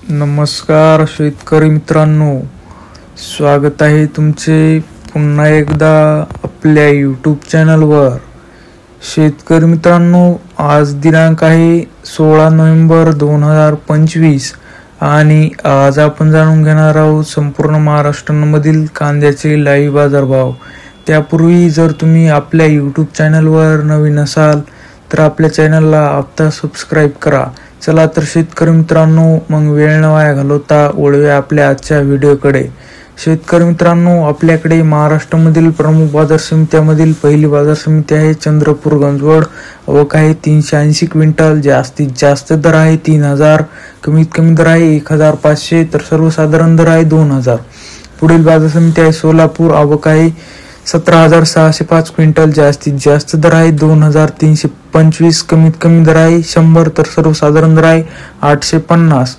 नमस्कार शेतकरी मित्रांनो, स्वागत आहे तुमचे पुन्हा एकदा आपल्या यूट्यूब चॅनलवर। शेतकरी मित्रांनो, आज दिनांक आहे 16 नोव्हेंबर 2025 आणि आज आपण जाणून घेणार आहोत संपूर्ण महाराष्ट्रामधील कांद्याचे लाईव्ह बाजारभाव। त्यापूर्वी जर तुम्ही आपल्या यूट्यूब चॅनलवर नवीन असाल तर आपल्या चॅनलला आता सबस्क्राइब करा। चला तर शेतकरी मित्रांनो, मग वेळ न वाया घालवता वळूया आपल्या आजच्या व्हिडिओकडे। शेतकरी मित्रांनो, आपल्याकडे महाराष्ट्रामधील प्रमुख बाजार समित्यामधील पहिली बाजार समिती आहे चंद्रपूर गंजवड। आवक आहे 380 क्विंटल, जास्तीत जास्त दर आहे 3000, कमीत कमी दर आहे 1500 तर सर्वसाधारण दर आहे 2000। पुढील बाजार समिती आहे सोलापूर। आवक आहे 17605 क्विंटल, जास्तीत जास्त दर आहे 2325, कमीत कमी दर आहे 100 तर सर्वसाधारण दर आहे 850।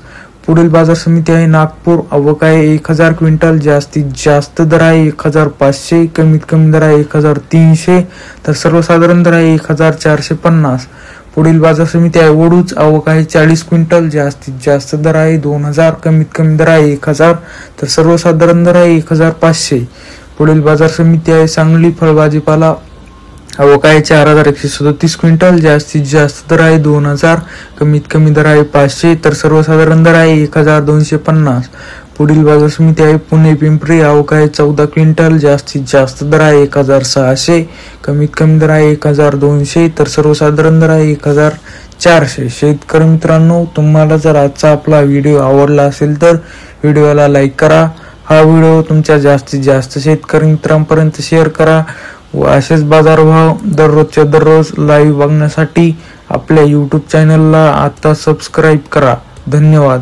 पुढील बाजार समिती आहे नागपूर। आवक आहे 1000 क्विंटल, जास्तीत जास्त दर आहे 1500, कमीत कमी दर आहे 1300 तर सर्वसाधारण दर आहे 1450। पुढील बाजार समिती आहे वडूज। आवक आहे 40 क्विंटल, जास्तीत जास्त दर आहे 2000, कमीत कमी दर आहे 1000 तर सर्वसाधारण दर आहे 1500। पुढील बाजार समिती आहे सांगली फळभाजीपाला। आवक आहे 4137 क्विंटल, जास्तीत जास्त दर आहे 2000, कमीत कमी दर आहे 500 तर सर्वसाधारण दर आहे 1250। पुढील बाजार समिती आहे पुणे पिंपरी। आवक आहे 14 क्विंटल, जास्तीत जास्त दर आहे 1600, कमीत कमी दर आहे 1200 तर सर्वसाधारण दर आहे 1400। शेतकरी मित्रांनो, तुम्हाला जर आजचा आपला व्हिडिओ आवडला असेल तर व्हिडिओला लाईक करा। हा व्हिडिओ तुमच्या जास्तीत जास्त शेतकरी मित्रांपर्यंत शेअर करा व असेच बाजारभाव दररोजच्या दररोज लाईव्ह बघण्यासाठी आपल्या यूट्यूब चॅनलला आता सबस्क्राइब करा। धन्यवाद।